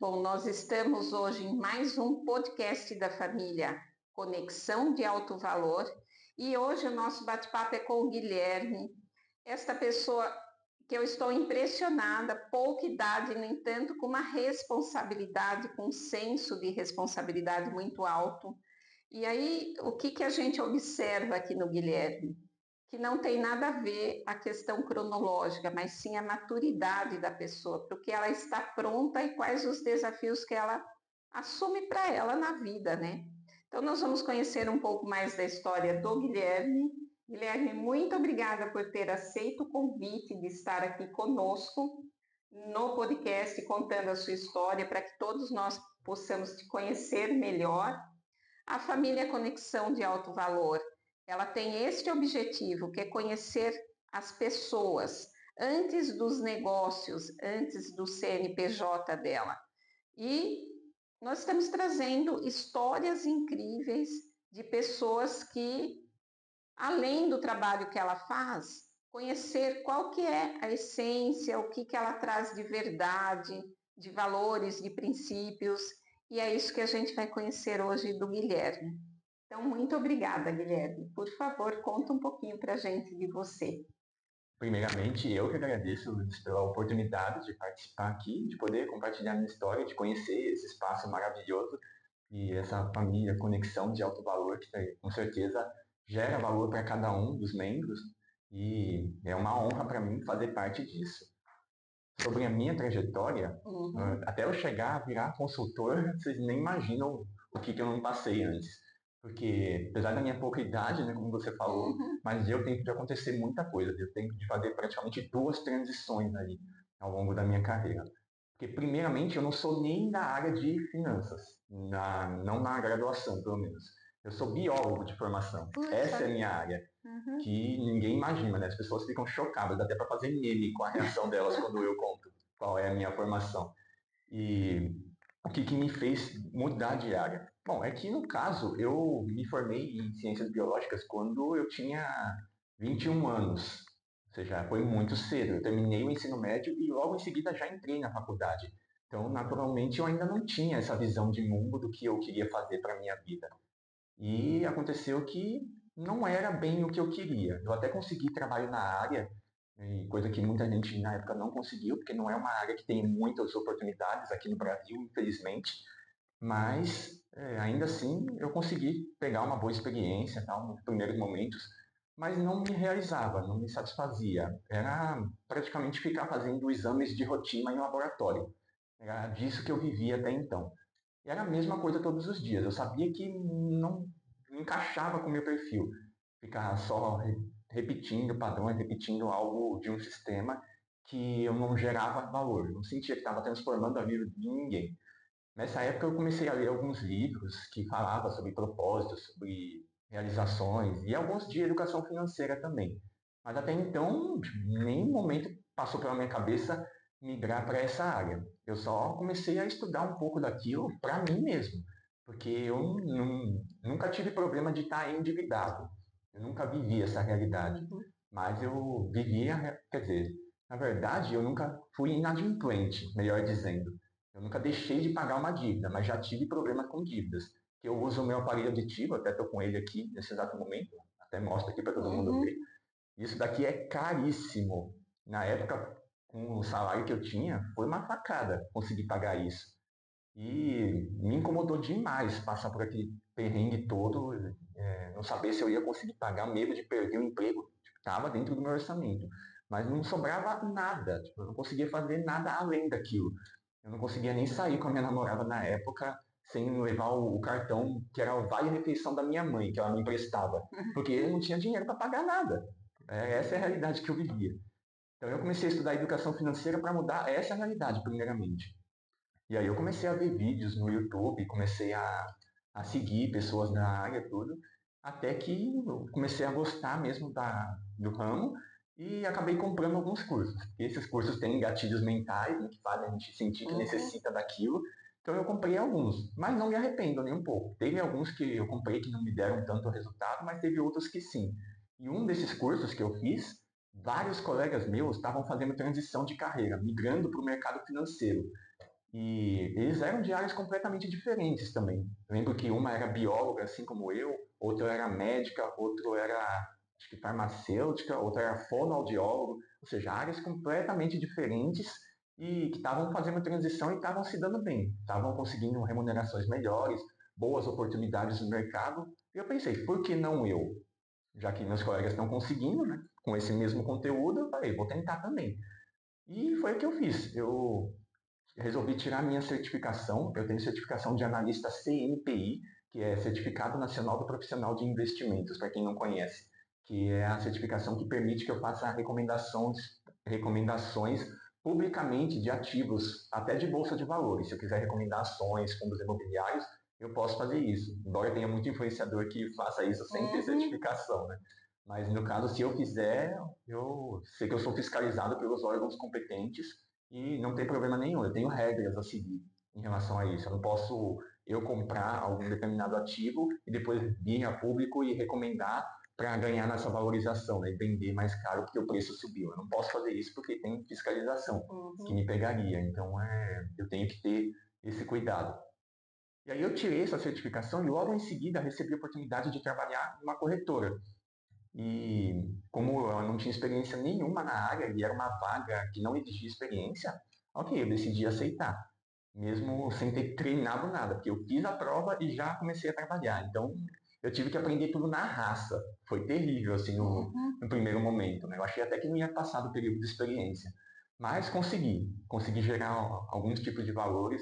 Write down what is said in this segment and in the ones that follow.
Bom, nós estamos hoje em mais um podcast da família Conexão de Alto Valor e hoje o nosso bate-papo é com o Guilherme, esta pessoa que eu estou impressionada, pouca idade, no entanto, com uma responsabilidade, com um senso de responsabilidade muito alto. E aí, o que a gente observa aqui no Guilherme? Que não tem nada a ver a questão cronológica, mas sim a maturidade da pessoa, porque ela está pronta e quais os desafios que ela assume para ela na vida, né? Então, nós vamos conhecer um pouco mais da história do Guilherme. Guilherme, muito obrigada por ter aceito o convite de estar aqui conosco no podcast, contando a sua história, para que todos nós possamos te conhecer melhor. A família Conexão de Alto Valor, ela tem este objetivo, que é conhecer as pessoas antes dos negócios, antes do CNPJ dela. E nós estamos trazendo histórias incríveis de pessoas que, além do trabalho que ela faz, conhecer qual que é a essência, o que ela traz de verdade, de valores, de princípios, e é isso que a gente vai conhecer hoje do Guilherme. Então, muito obrigada, Guilherme. Por favor, conta um pouquinho para a gente de você. Primeiramente, eu que agradeço pela oportunidade de participar aqui, de poder compartilhar minha história, de conhecer esse espaço maravilhoso e essa família Conexão de Alto Valor, que com certeza gera valor para cada um dos membros, e é uma honra para mim fazer parte disso. Sobre a minha trajetória, até eu chegar a virar consultor, vocês nem imaginam o que eu não passei antes. Porque, apesar da minha pouca idade, né, como você falou, mas deu tempo de acontecer muita coisa, deu tempo de fazer praticamente 2 transições aí ao longo da minha carreira. Porque, primeiramente, eu não sou nem da área de finanças, não na graduação, pelo menos. Eu sou biólogo de formação. Essa é a minha área, que ninguém imagina, né? As pessoas ficam chocadas, dá até para fazer meme com a reação delas quando eu conto qual é a minha formação. E o que me fez mudar de área? Bom, é que no caso eu me formei em ciências biológicas quando eu tinha 21 anos, ou seja, foi muito cedo. Eu terminei o ensino médio e logo em seguida já entrei na faculdade. Então, naturalmente, eu ainda não tinha essa visão de mundo do que eu queria fazer para a minha vida. E aconteceu que não era bem o que eu queria. Eu até consegui trabalho na área, coisa que muita gente na época não conseguiu, porque não é uma área que tem muitas oportunidades aqui no Brasil, infelizmente. Mas, ainda assim, eu consegui pegar uma boa experiência tal, nos primeiros momentos, mas não me realizava, não me satisfazia. Era praticamente ficar fazendo exames de rotina em laboratório. Era disso que eu vivia até então. E era a mesma coisa todos os dias. Eu sabia que não encaixava com o meu perfil. Ficar só repetindo padrões, repetindo algo de um sistema que eu não gerava valor. Não sentia que estava transformando a vida de ninguém. Nessa época eu comecei a ler alguns livros que falavam sobre propósitos, sobre realizações e alguns de educação financeira também. Mas até então, em nenhum momento passou pela minha cabeça migrar para essa área. Eu só comecei a estudar um pouco daquilo para mim mesmo, porque eu nunca tive problema de estar endividado. Eu nunca vivi essa realidade. Mas eu vivia, quer dizer, na verdade, eu nunca fui inadimplente, melhor dizendo. Eu nunca deixei de pagar uma dívida, mas já tive problemas com dívidas. Que eu uso o meu aparelho auditivo, até estou com ele aqui nesse exato momento, até mostro aqui para todo mundo ver. Isso daqui é caríssimo. Na época, com o salário que eu tinha, foi uma facada conseguir pagar isso. E me incomodou demais passar por aquele perrengue todo, não saber se eu ia conseguir pagar, medo de perder o emprego. Estava dentro do meu orçamento. Mas não sobrava nada, eu não conseguia fazer nada além daquilo. Eu não conseguia nem sair com a minha namorada na época sem levar o cartão, que era o vale-refeição da minha mãe, que ela me emprestava, porque eu não tinha dinheiro para pagar nada. Essa é a realidade que eu vivia. Então eu comecei a estudar educação financeira para mudar essa realidade, primeiramente. E aí eu comecei a ver vídeos no YouTube, comecei a seguir pessoas da área, tudo, até que eu comecei a gostar mesmo do ramo e acabei comprando alguns cursos. Esses cursos têm gatilhos mentais, né, que fazem a gente sentir que necessita daquilo. Então eu comprei alguns, mas não me arrependo nem um pouco. Teve alguns que eu comprei que não me deram tanto resultado, mas teve outros que sim. E um desses cursos que eu fiz, vários colegas meus estavam fazendo transição de carreira, migrando para o mercado financeiro. E eles eram de áreas completamente diferentes também. Eu lembro que uma era bióloga, assim como eu, outra era médica, outro era, acho que farmacêutica, outra era fonoaudiólogo, ou seja, áreas completamente diferentes e que estavam fazendo transição e estavam se dando bem, estavam conseguindo remunerações melhores, boas oportunidades no mercado. E eu pensei, por que não eu? Já que meus colegas estão conseguindo, né, com esse mesmo conteúdo, eu falei, vou tentar também. E foi o que eu fiz. Eu resolvi tirar minha certificação. Eu tenho certificação de analista CNPI, que é Certificado Nacional do Profissional de Investimentos, para quem não conhece, que é a certificação que permite que eu faça recomendações publicamente de ativos, até de bolsa de valores. Se eu quiser recomendar ações, fundos imobiliários, eu posso fazer isso. Embora tenha muito influenciador que faça isso sem ter certificação, né? Mas no caso, se eu quiser, eu sei que eu sou fiscalizado pelos órgãos competentes e não tem problema nenhum. Eu tenho regras a seguir em relação a isso. Eu não posso comprar algum determinado ativo e depois vir a público e recomendar para ganhar nessa valorização, né, e vender mais caro porque o preço subiu. Eu não posso fazer isso porque tem fiscalização que me pegaria. Então, eu tenho que ter esse cuidado. E aí eu tirei essa certificação e logo em seguida recebi a oportunidade de trabalhar numa corretora. E como eu não tinha experiência nenhuma na área e era uma vaga que não exigia experiência, ok, eu decidi aceitar, mesmo sem ter treinado nada, porque eu fiz a prova e já comecei a trabalhar. Então, eu tive que aprender tudo na raça. Foi terrível, assim, no primeiro momento, né? Eu achei até que não ia passar do período de experiência. Mas consegui gerar alguns tipos de valores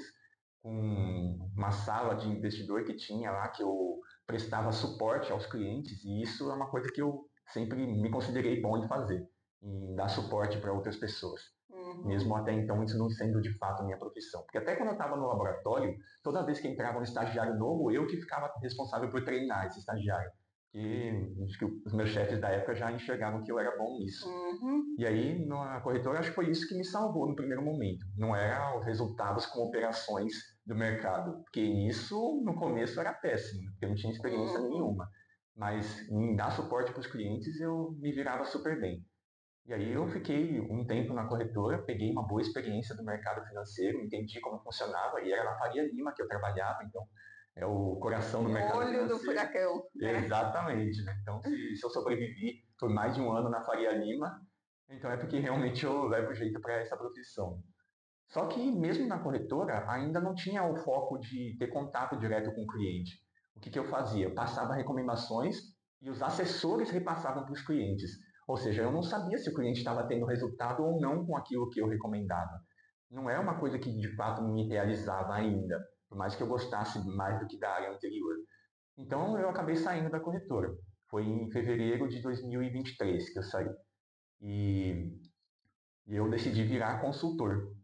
com uma sala de investidor que tinha lá, que eu prestava suporte aos clientes, e isso é uma coisa que eu sempre me considerei bom em fazer, em dar suporte para outras pessoas. Mesmo até então isso não sendo de fato minha profissão. Porque até quando eu estava no laboratório, toda vez que entrava um estagiário novo, eu que ficava responsável por treinar esse estagiário. E acho que os meus chefes da época já enxergavam que eu era bom nisso. E aí, na corretora, acho que foi isso que me salvou no primeiro momento. Não era os resultados com operações do mercado, porque isso no começo era péssimo, porque eu não tinha experiência nenhuma. Mas em dar suporte para os clientes eu me virava super bem. E aí eu fiquei um tempo na corretora, peguei uma boa experiência do mercado financeiro, entendi como funcionava, e era na Faria Lima que eu trabalhava, então é o coração do mercado Olho financeiro. do furacão, né? Exatamente, né? Então, se eu sobrevivi por mais de um ano na Faria Lima, então é porque realmente eu levo jeito para essa profissão. Só que mesmo na corretora, ainda não tinha o foco de ter contato direto com o cliente. O que eu fazia? Eu passava recomendações e os assessores repassavam para os clientes. Ou seja, eu não sabia se o cliente estava tendo resultado ou não com aquilo que eu recomendava. Não é uma coisa que de fato me realizava ainda, por mais que eu gostasse mais do que da área anterior. Então eu acabei saindo da corretora. Foi em fevereiro de 2023 que eu saí. E, e eu decidi virar consultor.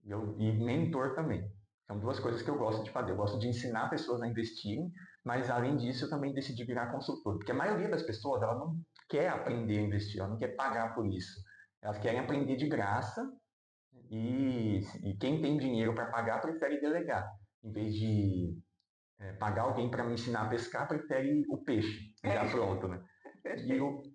E mentor também. São duas coisas que eu gosto de fazer. Eu gosto de ensinar pessoas a investirem, mas além disso eu também decidi virar consultor. Porque a maioria das pessoas ela não quer aprender a investir, ela não quer pagar por isso. Elas querem aprender de graça e quem tem dinheiro para pagar prefere delegar. Em vez de pagar alguém para me ensinar a pescar, prefere o peixe, já pronto, né?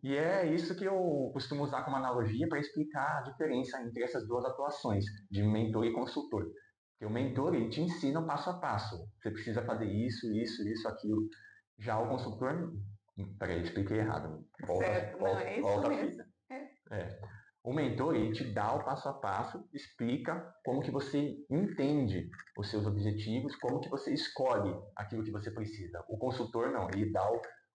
E é isso que eu costumo usar como analogia para explicar a diferença entre essas duas atuações, de mentor e consultor. Porque o mentor, ele te ensina o passo a passo. Você precisa fazer isso, isso, isso, aquilo. Já o consultor... Peraí, expliquei errado. Certo, não, é isso Volta a mesmo. fita. O mentor, ele te dá o passo a passo, explica como que você entende os seus objetivos, como que você escolhe aquilo que você precisa. O consultor, não, ele dá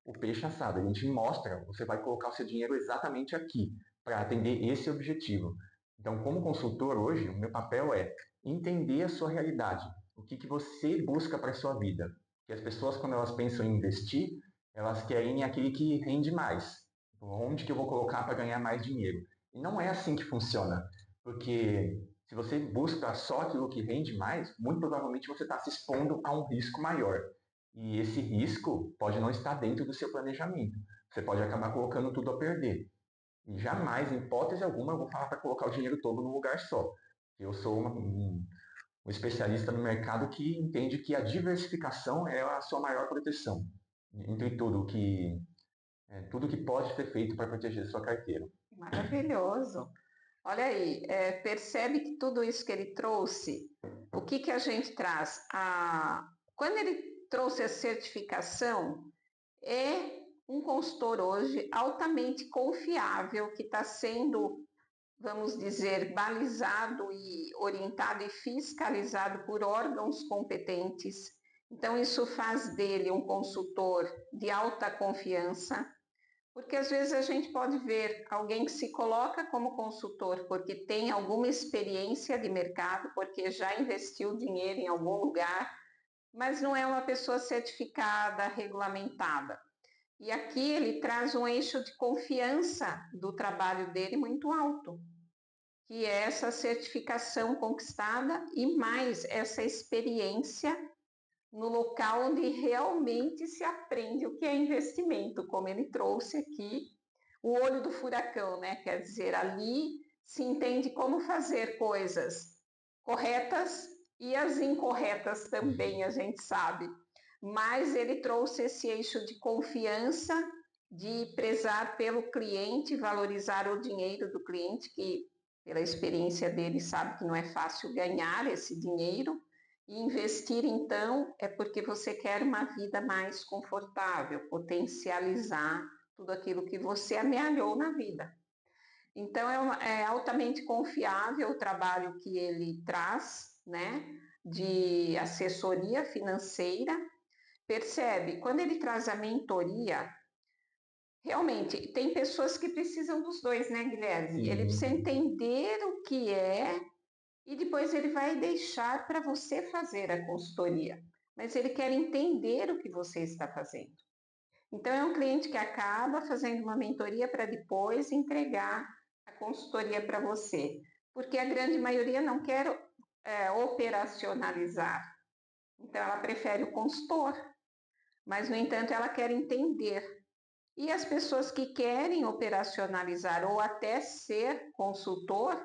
o peixe assado, ele te mostra, você vai colocar o seu dinheiro exatamente aqui, para atender esse objetivo. Então, como consultor hoje, o meu papel é entender a sua realidade, o que, que você busca para a sua vida. Porque as pessoas, quando elas pensam em investir, elas querem aquele que rende mais. Onde que eu vou colocar para ganhar mais dinheiro? E não é assim que funciona, porque se você busca só aquilo que rende mais, muito provavelmente você está se expondo a um risco maior. E esse risco pode não estar dentro do seu planejamento. Você pode acabar colocando tudo a perder. E jamais, em hipótese alguma, eu vou falar para colocar o dinheiro todo num lugar só. Eu sou um especialista no mercado que entende que a diversificação é a sua maior proteção entre tudo que pode ser feito para proteger sua carteira. Maravilhoso. Olha aí, percebe que tudo isso que ele trouxe, o que que a gente traz? Quando ele trouxe a certificação, é um consultor hoje altamente confiável, que está sendo, vamos dizer, balizado e orientado e fiscalizado por órgãos competentes. Então, isso faz dele um consultor de alta confiança, porque às vezes a gente pode ver alguém que se coloca como consultor porque tem alguma experiência de mercado, porque já investiu dinheiro em algum lugar, mas não é uma pessoa certificada, regulamentada. E aqui ele traz um eixo de confiança do trabalho dele muito alto, que é essa certificação conquistada e mais essa experiência no local onde realmente se aprende o que é investimento, como ele trouxe aqui, o olho do furacão, né? Quer dizer, ali se entende como fazer coisas corretas e as incorretas também, a gente sabe. Mas ele trouxe esse eixo de confiança, de prezar pelo cliente, valorizar o dinheiro do cliente, que pela experiência dele sabe que não é fácil ganhar esse dinheiro, e investir, então, é porque você quer uma vida mais confortável, potencializar tudo aquilo que você amealhou na vida. Então, é altamente confiável o trabalho que ele traz, né, de assessoria financeira. Percebe, quando ele traz a mentoria, realmente, tem pessoas que precisam dos dois, né, Guilherme? Sim, Ele precisa entender o que é e depois ele vai deixar para você fazer a consultoria. Mas ele quer entender o que você está fazendo. Então, é um cliente que acaba fazendo uma mentoria para depois entregar a consultoria para você. Porque a grande maioria não quer operacionalizar. Então, ela prefere o consultor. Mas, no entanto, ela quer entender. E as pessoas que querem operacionalizar ou até ser consultor,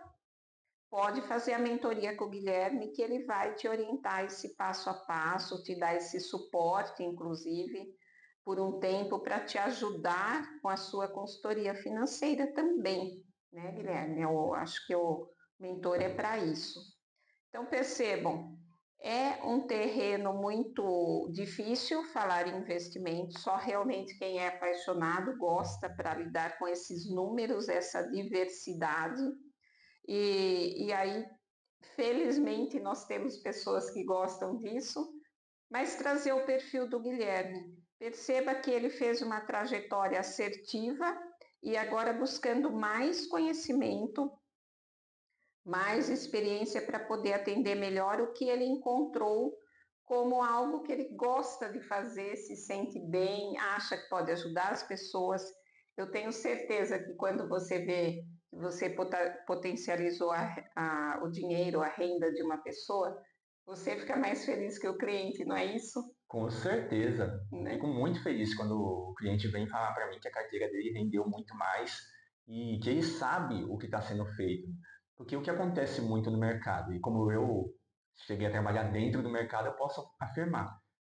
pode fazer a mentoria com o Guilherme, que ele vai te orientar esse passo a passo, te dar esse suporte, inclusive, por um tempo, para te ajudar com a sua consultoria financeira também, né, Guilherme? Eu acho que o mentor é para isso. Então, percebam, é um terreno muito difícil falar em investimento, só realmente quem é apaixonado gosta para lidar com esses números, essa diversidade. E aí, felizmente, nós temos pessoas que gostam disso, mas trazer o perfil do Guilherme. Perceba que ele fez uma trajetória assertiva e agora buscando mais conhecimento, mais experiência para poder atender melhor o que ele encontrou como algo que ele gosta de fazer, se sente bem, acha que pode ajudar as pessoas. Eu tenho certeza que quando você vê que você potencializou o dinheiro, a renda de uma pessoa, você fica mais feliz que o cliente, não é isso? com certeza. Né? Fico muito feliz quando o cliente vem falar para mim que a carteira dele rendeu muito mais e que ele sabe o que está sendo feito. Porque o que acontece muito no mercado, e como eu cheguei a trabalhar dentro do mercado, eu posso afirmar.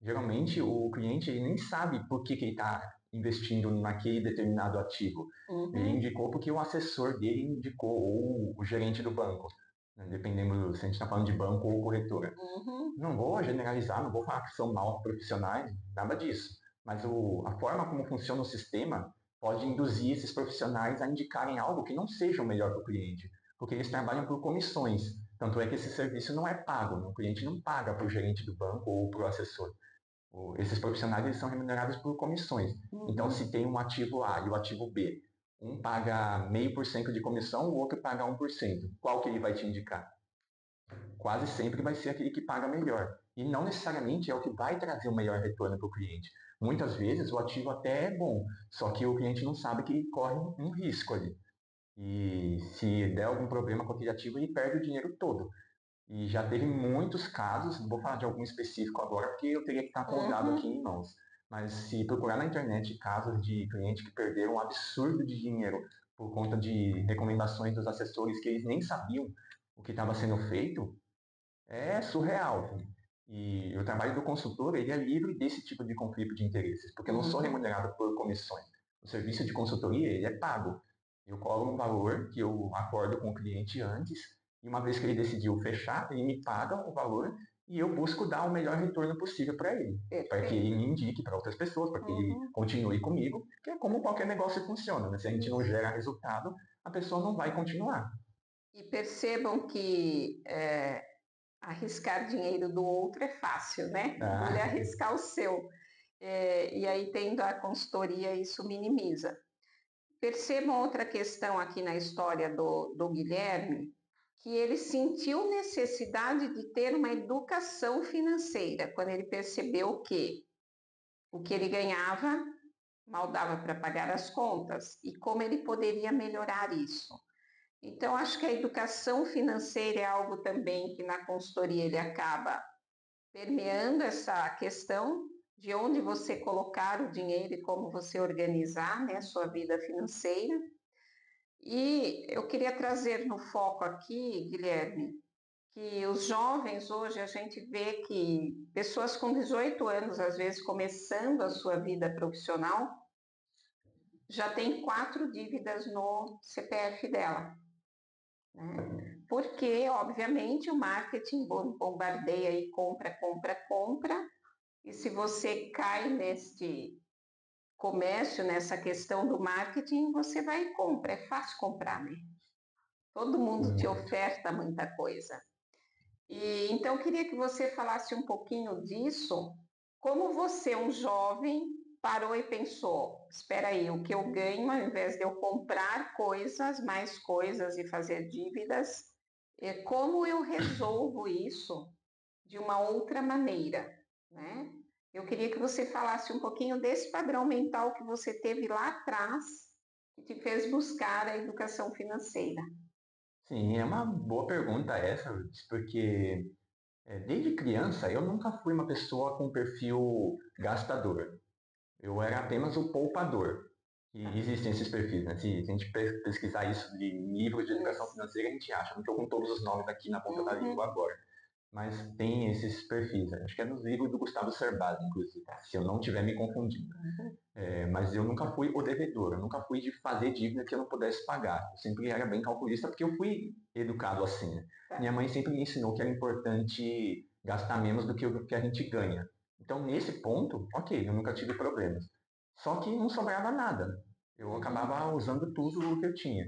Geralmente o cliente ele nem sabe por que ele está investindo naquele determinado ativo. Ele Uhum, indicou porque o assessor dele indicou, ou o gerente do banco, né, dependendo se a gente está falando de banco ou corretora. uhum, Não vou generalizar, não vou falar que são maus profissionais, nada disso. Mas a forma como funciona o sistema pode induzir esses profissionais a indicarem algo que não seja o melhor para o cliente, porque eles trabalham por comissões. Tanto é que esse serviço não é pago, né? O cliente não paga para o gerente do banco ou para o assessor. Esses profissionais eles são remunerados por comissões. Então, uhum. se tem um ativo A e o ativo B, um paga 0,5% de comissão, o outro paga 1%. Qual que ele vai te indicar? Quase sempre vai ser aquele que paga melhor. E não necessariamente é o que vai trazer o melhor retorno para o cliente. Muitas vezes o ativo até é bom, só que o cliente não sabe que ele corre um risco ali. E se der algum problema com aquele ativo, ele perde o dinheiro todo. E já teve muitos casos, não vou falar de algum específico agora, porque eu teria que estar com o dado aqui Uhum. em mãos. Mas se procurar na internet casos de clientes que perderam um absurdo de dinheiro por conta de recomendações dos assessores que eles nem sabiam o que estava sendo feito, é surreal. Assim. E o trabalho do consultor ele é livre desse tipo de conflito de interesses, porque eu não sou Uhum. remunerado por comissões. O serviço de consultoria ele é pago. Eu cobro um valor que eu acordo com o cliente antes, e uma vez que ele decidiu fechar, ele me paga o valor e eu busco dar o melhor retorno possível para que ele Perfeito. me indique para outras pessoas, para que ele Uhum. continue comigo, que é como qualquer negócio funciona, né? Se a gente não Isso. gera resultado, a pessoa não vai continuar. E percebam que arriscar dinheiro do outro é fácil, né? Dura Ah, arriscar o seu. E aí, tendo a consultoria, isso minimiza. Percebam outra questão aqui na história do Guilherme, que ele sentiu necessidade de ter uma educação financeira, quando ele percebeu que o que ele ganhava mal dava para pagar as contas e como ele poderia melhorar isso. Então, acho que a educação financeira é algo também que na consultoria ele acaba permeando essa questão de onde você colocar o dinheiro e como você organizar, né, a sua vida financeira. E eu queria trazer no foco aqui, Guilherme, que os jovens hoje a gente vê que pessoas com 18 anos, às vezes começando a sua vida profissional, já tem 4 dívidas no CPF dela, né? Porque, obviamente, o marketing bombardeia e compra, compra, compra, e se você cai neste comércio, nessa questão do marketing, você vai e compra. É fácil comprar, né? Todo mundo te muito. oferta muita coisa. E então eu queria que você falasse um pouquinho disso. Como você, um jovem, parou e pensou: espera aí, o que eu ganho, ao invés de eu comprar coisas, mais coisas e fazer dívidas, como eu resolvo isso de uma outra maneira, né? Eu queria que você falasse um pouquinho desse padrão mental que você teve lá atrás, que te fez buscar a educação financeira. Sim, é uma boa pergunta essa, porque desde criança eu nunca fui uma pessoa com perfil gastador. Eu era apenas o poupador. E existem esses perfis, né? Se a gente pesquisar isso de livros de educação Isso. financeira, a gente acha. Não estou com todos os nomes aqui na ponta da língua Uhum. agora. Mas tem esses perfis. Acho que é nos livros do Gustavo Cerbasi, inclusive, se eu não estiver me confundindo. Uhum. Mas eu nunca fui o devedor, eu nunca fui de fazer dívida que eu não pudesse pagar. Eu sempre era bem calculista porque eu fui educado assim, né? Minha Tá. mãe sempre me ensinou que era importante gastar menos do que o que a gente ganha. Então, nesse ponto, ok, eu nunca tive problemas. Só que não sobrava nada. Eu Uhum. acabava usando tudo o que eu tinha.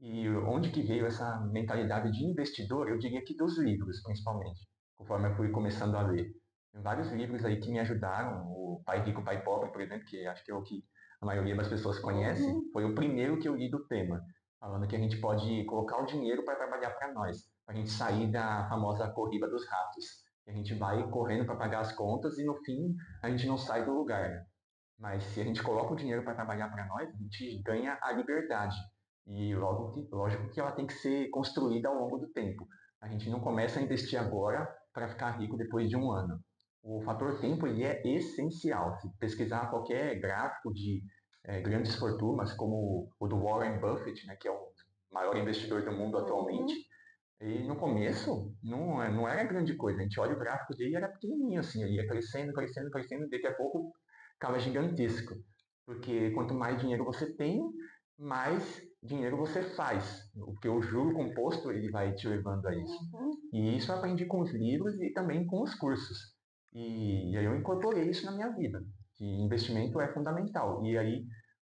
E onde que veio essa mentalidade de investidor? Eu diria que dos livros, principalmente, conforme eu fui começando a ler. Tem vários livros aí que me ajudaram. O Pai Rico, Pai Pobre, por exemplo, que acho que é o que a maioria das pessoas conhece, Uhum. foi o primeiro que eu li do tema, falando que a gente pode colocar o dinheiro para trabalhar para nós, para a gente sair da famosa corrida dos ratos. A gente vai correndo para pagar as contas e no fim a gente não sai do lugar, né? Mas se a gente coloca o dinheiro para trabalhar para nós, a gente ganha a liberdade. E lógico que ela tem que ser construída ao longo do tempo. A gente não começa a investir agora para ficar rico depois de um ano. O fator tempo ele é essencial. Se pesquisar qualquer gráfico de grandes fortunas, como o do Warren Buffett, né, que é o maior investidor do mundo atualmente, Uhum. e no começo não era grande coisa. A gente olha o gráfico dele e era pequenininho, assim, ele ia crescendo, crescendo, crescendo, e daqui a pouco ficava gigantesco. Porque quanto mais dinheiro você tem, mais dinheiro você faz. Porque o juro composto ele vai te levando a isso. Uhum. E isso eu aprendi com os livros e também com os cursos. E aí eu incorporei isso na minha vida, que investimento é fundamental. E aí,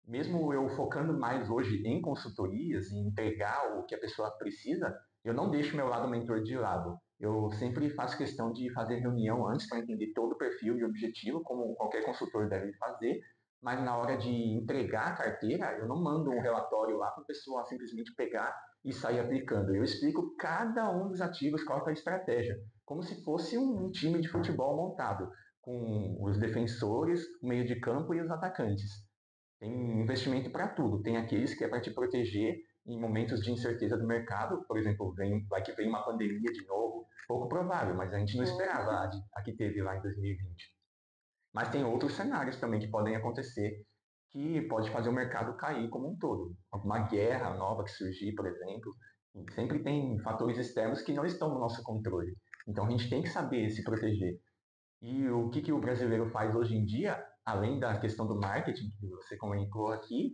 mesmo eu focando mais hoje em consultorias, em entregar o que a pessoa precisa, eu não deixo meu lado mentor de lado. Eu sempre faço questão de fazer reunião antes para entender todo o perfil e objetivo, como qualquer consultor deve fazer, mas na hora de entregar a carteira, eu não mando um relatório lá para a pessoa simplesmente pegar e sair aplicando. Eu explico cada um dos ativos, qual é a estratégia, como se fosse um time de futebol montado, com os defensores, o meio de campo e os atacantes. Tem investimento para tudo. Tem aqueles que é para te proteger em momentos de incerteza do mercado. Por exemplo, vai que vem uma pandemia de novo. Pouco provável, mas a gente não esperava Uhum. a que teve lá em 2020. Mas tem outros cenários também que podem acontecer que pode fazer o mercado cair como um todo. Alguma guerra nova que surgir, por exemplo. Sempre tem fatores externos que não estão no nosso controle. Então a gente tem que saber se proteger. E o que o brasileiro faz hoje em dia, além da questão do marketing que você comentou aqui,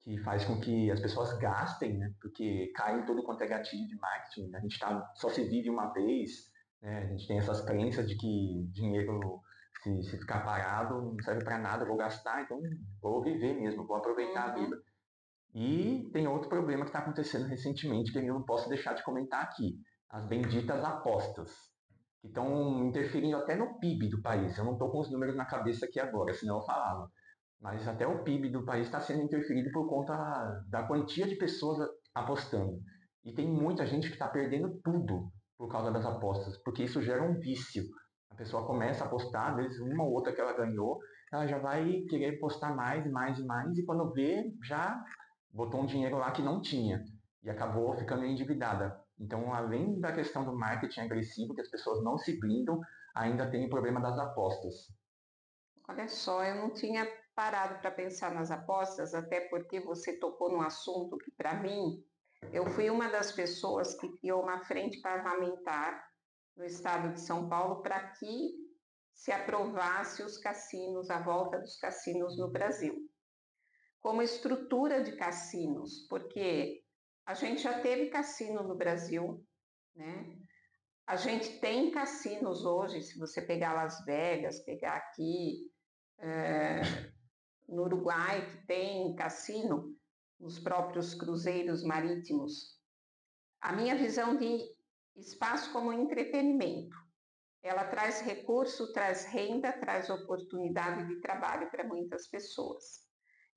que faz com que as pessoas gastem, né? Porque cai em todo quanto é gatilho de marketing. A gente só se vive uma vez, né? A gente tem essas crenças de que dinheiro, se ficar parado, não serve para nada, eu vou gastar, então vou viver mesmo, vou aproveitar a vida. E tem outro problema que está acontecendo recentemente, que eu não posso deixar de comentar aqui. As benditas apostas, que estão interferindo até no PIB do país. Eu não estou com os números na cabeça aqui agora, senão eu falava. Mas até o PIB do país está sendo interferido por conta da quantia de pessoas apostando. E tem muita gente que está perdendo tudo por causa das apostas, porque isso gera um vício. A pessoa começa a apostar, às vezes uma ou outra que ela ganhou, ela já vai querer apostar mais, mais e mais, e quando vê, já botou um dinheiro lá que não tinha e acabou ficando endividada. Então, além da questão do marketing agressivo, que as pessoas não se blindam, ainda tem o problema das apostas. Olha só, eu não tinha parado para pensar nas apostas, até porque você tocou num assunto que, para mim, eu fui uma das pessoas que criou uma frente parlamentar no estado de São Paulo para que se aprovasse os cassinos, a volta dos cassinos no Brasil. Como estrutura de cassinos, porque a gente já teve cassino no Brasil, né? A gente tem cassinos hoje, se você pegar Las Vegas, pegar aqui no Uruguai, que tem cassino, nos próprios cruzeiros marítimos. A minha visão de espaço como entretenimento, ela traz recurso, traz renda, traz oportunidade de trabalho para muitas pessoas.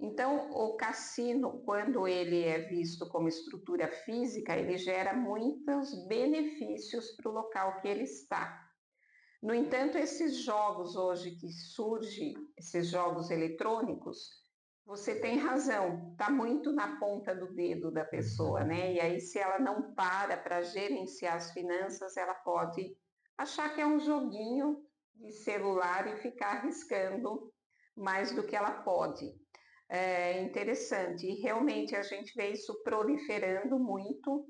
Então, o cassino, quando ele é visto como estrutura física, ele gera muitos benefícios para o local que ele está. No entanto, esses jogos hoje que surgem, esses jogos eletrônicos, você tem razão, está muito na ponta do dedo da pessoa, né? E aí, se ela não para gerenciar as finanças, ela pode achar que é um joguinho de celular e ficar arriscando mais do que ela pode. É interessante, e realmente a gente vê isso proliferando muito.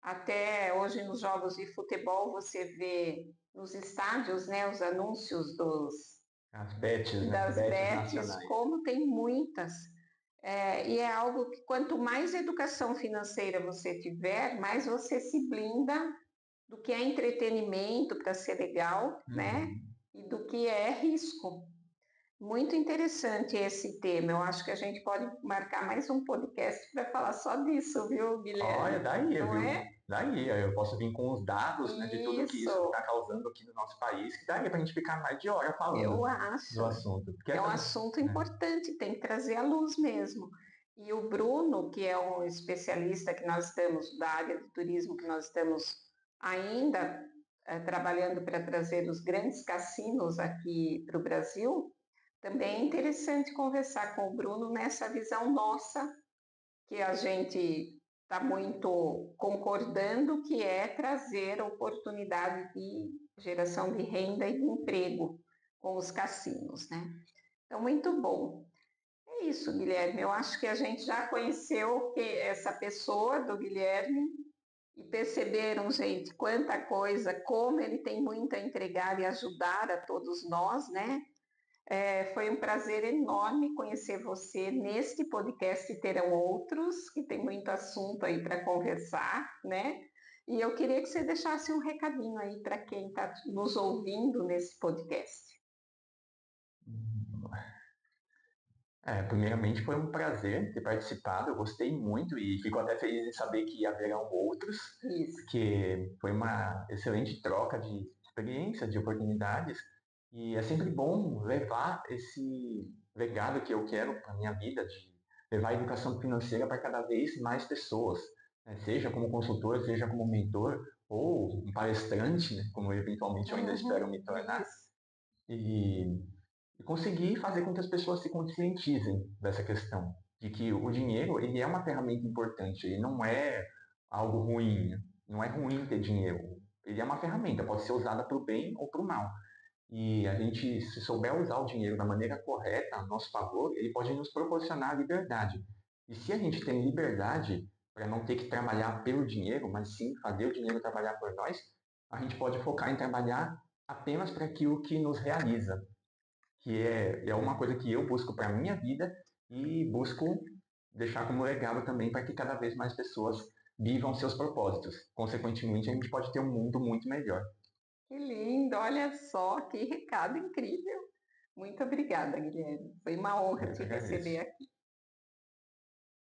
Até hoje nos jogos de futebol você vê nos estádios, né, os anúncios As bets, né? das Bets bets, nacionais. como tem muitas. E é algo que quanto mais educação financeira você tiver, mais você se blinda do que é entretenimento para ser legal, né? E do que é risco. Muito interessante esse tema. Eu acho que a gente pode marcar mais um podcast para falar só disso, viu, Olha, Guilherme? daí, Não viu? é? Daí, eu posso vir com os dados, né, de tudo que isso Isso, está causando aqui no nosso país, que daria para a gente ficar mais de hora falando eu do acho. assunto. Porque É um essa, assunto né, importante, tem que trazer à luz mesmo. E o Bruno, que é um especialista que nós estamos, da área de turismo, que nós estamos ainda trabalhando para trazer os grandes cassinos aqui para o Brasil, também é interessante conversar com o Bruno nessa visão nossa, que a gente está muito concordando, que é trazer oportunidade de geração de renda e de emprego com os cassinos, né? Então, muito bom. É isso, Guilherme. Eu acho que a gente já conheceu essa pessoa do Guilherme e perceberam, gente, quanta coisa, como ele tem muito a entregar e ajudar a todos nós, né? Foi um prazer enorme conhecer você neste podcast. Terão outros que tem muito assunto aí para conversar, né? E eu queria que você deixasse um recadinho aí para quem está nos ouvindo nesse podcast. Primeiramente foi um prazer ter participado, eu gostei muito e fico até feliz em saber que haverão outros, Isso. porque foi uma excelente troca de experiências, de oportunidades, e é sempre bom levar esse legado que eu quero para a minha vida, de levar a educação financeira para cada vez mais pessoas, né? Seja como consultor, seja como mentor, ou um palestrante, né? Como eventualmente eu ainda espero me tornar. Isso. E conseguir fazer com que as pessoas se conscientizem dessa questão, de que o dinheiro ele é uma ferramenta importante, ele não é algo ruim, não é ruim ter dinheiro, ele é uma ferramenta, pode ser usada para o bem ou para o mal. E a gente, se souber usar o dinheiro da maneira correta, a nosso favor, ele pode nos proporcionar liberdade. E se a gente tem liberdade para não ter que trabalhar pelo dinheiro, mas sim fazer o dinheiro trabalhar por nós, a gente pode focar em trabalhar apenas para aquilo que nos realiza, que é uma coisa que eu busco para a minha vida e busco deixar como legado também para que cada vez mais pessoas vivam seus propósitos. Consequentemente, a gente pode ter um mundo muito melhor. Que lindo, olha só, que recado incrível. Muito obrigada, Guilherme. Foi uma honra Eu que te receber agradeço. aqui.